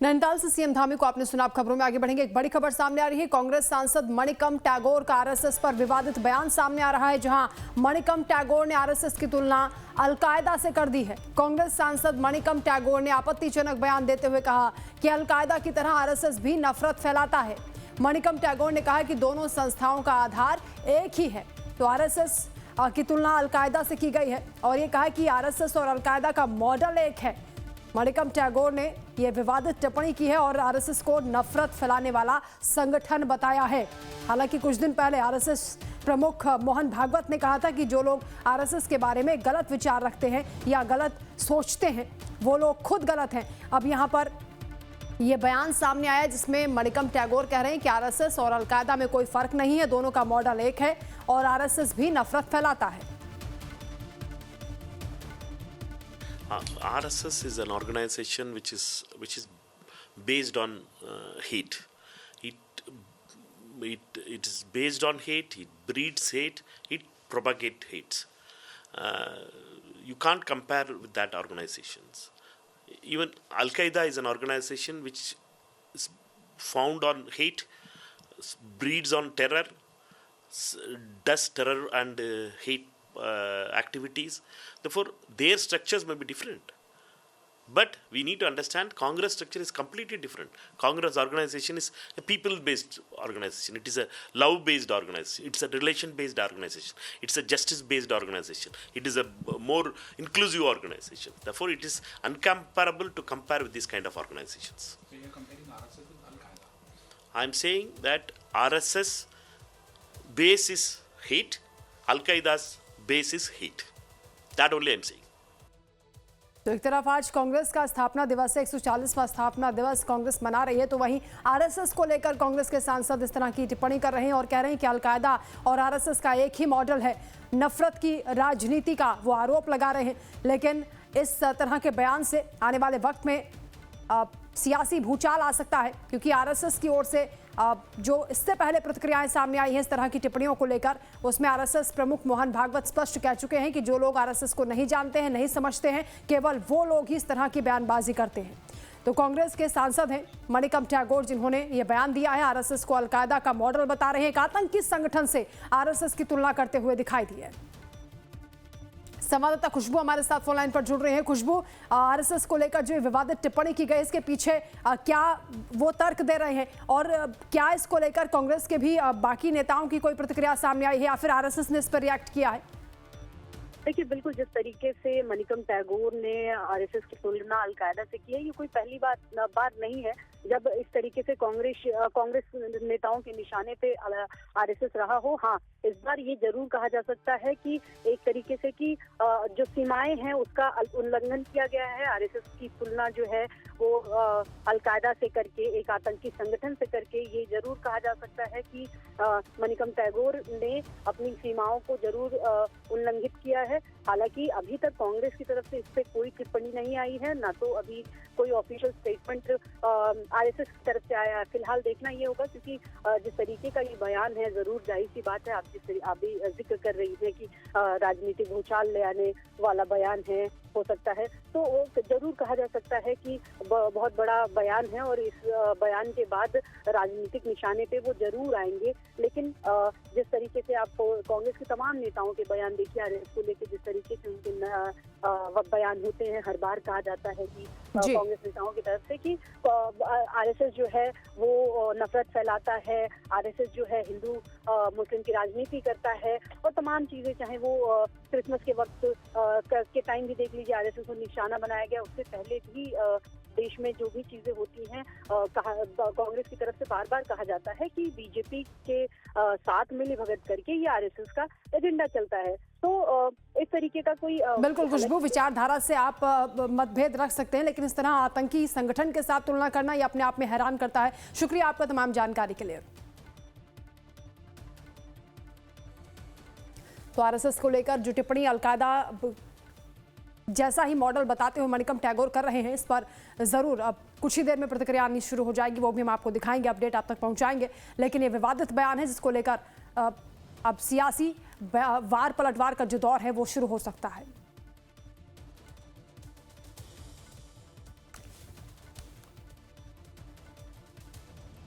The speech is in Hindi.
नैनीताल से सीएम धामी को आपने सुना। आप खबरों में आगे बढ़ेंगे। एक बड़ी खबर सामने आ रही है। कांग्रेस सांसद मणिकम टैगोर का आरएसएस पर विवादित बयान सामने आ रहा है, जहां मणिकम टैगोर ने आरएसएस की तुलना अलकायदा से कर दी है। कांग्रेस सांसद मणिकम टैगोर ने आपत्तिजनक बयान देते हुए कहा कि अलकायदा की तरह आरएसएस भी नफरत फैलाता है। मणिकम टैगोर ने कहा कि दोनों संस्थाओं का आधार एक ही है, तो आरएसएस की तुलना अलकायदा से की गई है और ये कहा कि आरएसएस और अलकायदा का मॉडल एक है। मणिकम टैगोर ने यह विवादित टिप्पणी की है और आरएसएस को नफरत फैलाने वाला संगठन बताया है। हालांकि कुछ दिन पहले आरएसएस प्रमुख मोहन भागवत ने कहा था कि जो लोग आरएसएस के बारे में गलत विचार रखते हैं या गलत सोचते हैं वो लोग खुद गलत हैं। अब यहाँ पर यह बयान सामने आया जिसमें मणिकम टैगोर कह रहे हैं कि आरएसएस और अलकायदा में कोई फर्क नहीं है, दोनों का मॉडल एक है और आरएसएस भी नफरत फैलाता है। RSS is an organization which is based on hate. It is based on hate. It breeds hate. It propagates hate. You can't compare with that organizations. Even Al Qaeda is an organization which is found on hate, breeds on terror, does terror and hate activities. Therefore, their structures may be different. But we need to understand Congress structure is completely different. Congress organization is a people-based organization. It is a love-based organization. It's a relation-based organization. It's a justice-based organization. It is a more inclusive organization. Therefore, it is uncomparable to compare with these kind of organizations. So you're comparing RSS with Al-Qaeda? I'm saying that RSS base is hate. Al-Qaeda's base is hate. That only I'm saying. तो एक तरफ आज कांग्रेस का स्थापना दिवस है, 140वां स्थापना दिवस कांग्रेस मना रही है, तो वहीं आरएसएस को लेकर कांग्रेस के सांसद इस तरह की टिप्पणी कर रहे हैं और कह रहे हैं कि अलकायदा और आरएसएस का एक ही मॉडल है। नफरत की राजनीति का वो आरोप लगा रहे हैं। लेकिन इस तरह के बयान से आने वाले वक्त में सियासी भूचाल आ सकता है, क्योंकि आरएसएस की ओर से जो इससे पहले प्रतिक्रियाएं सामने आई हैं इस तरह की टिप्पणियों को लेकर, उसमें आरएसएस प्रमुख मोहन भागवत स्पष्ट कह चुके हैं कि जो लोग आरएसएस को नहीं जानते हैं, नहीं समझते हैं, केवल वो लोग ही इस तरह की बयानबाजी करते हैं। तो कांग्रेस के सांसद हैं मणिकम टैगोर, जिन्होंने ये बयान दिया है, आरएसएस को अलकायदा का मॉडल बता रहे हैं, एक आतंकी संगठन से आरएसएस की तुलना करते हुए दिखाई दी है। संवाददाता खुशबू हमारे साथ फोन लाइन पर जुड़ रहे हैं। खुशबू, आरएसएस को लेकर जो विवादित टिप्पणी की गई, इसके पीछे क्या वो तर्क दे रहे हैं और क्या इसको लेकर कांग्रेस के भी बाकी नेताओं की कोई प्रतिक्रिया सामने आई है या फिर आरएसएस ने इस पर रिएक्ट किया है? देखिए, बिल्कुल जिस तरीके से मणिकम टैगोर ने आरएसएस की तुलना अलकायदा से की है, ये कोई पहली बात नहीं है। जब इस तरीके से कांग्रेस नेताओं के निशाने पे आरएसएस रहा हो, हाँ, इस बार ये जरूर कहा जा सकता है कि एक तरीके से कि जो सीमाएं हैं उसका उल्लंघन किया गया है। आरएसएस की तुलना जो है वो अलकायदा से करके, एक आतंकी संगठन से करके, ये जरूर कहा जा सकता है कि मणिकम टैगोर ने अपनी सीमाओं को जरूर उल्लंघित किया है। हालांकि अभी तक कांग्रेस की तरफ से इस पे कोई टिप्पणी नहीं आई है, ना तो अभी कोई ऑफिशियल स्टेटमेंट आरएसएस की तरफ से आया है। फिलहाल देखना ये होगा, क्योंकि जिस तरीके का ये बयान है, जरूर जाहिर सी बात है, आप भी जिक्र कर रही है कि राजनीतिक भूचाल ले आने वाला बयान है, हो सकता है, तो वो जरूर कहा जा सकता है कि बहुत बड़ा बयान है और इस बयान के बाद राजनीतिक निशाने पे वो जरूर आएंगे। लेकिन जिस तरीके से आप कांग्रेस के तमाम नेताओं के बयान देखिए, आरएसएस को लेकर जिस तरीके से उनके बयान होते हैं, हर बार कहा जाता है कि कांग्रेस नेताओं की तरफ से कि आरएसएस जो है वो नफरत फैलाता है, आरएसएस जो है हिंदू मुस्लिम की राजनीति करता है और तमाम चीजें, चाहे वो क्रिसमस के वक्त के टाइम भी देख लीजिए, आरएसएस को निशाना बनाया गया। उससे पहले भी देश में जो भी चीजें होती हैं, कांग्रेस की तरफ से बार बार कहा जाता है कि बीजेपी के साथ मिलीभगत करके ये आरएसएस का एजेंडा चलता है। तो इस तरीके का कोई बिल्कुल खुशबू, विचारधारा से आप मतभेद रख सकते हैं, लेकिन इस तरह आतंकी संगठन के साथ तुलना करना ये अपने आप में हैरान करता है। शुक्रिया आपका तमाम जानकारी के लिए। तो आरएसएस को लेकर जो टिप्पणी अलकायदा जैसा ही मॉडल बताते हुए मणिकम टैगोर कर रहे हैं, इस पर जरूर अब कुछ ही देर में प्रतिक्रिया आनी शुरू हो जाएगी, वो भी हम आपको दिखाएंगे, अपडेट आप तक पहुंचाएंगे। लेकिन ये विवादित बयान है जिसको लेकर अब सियासी वार पलटवार का जो दौर है वो शुरू हो सकता है।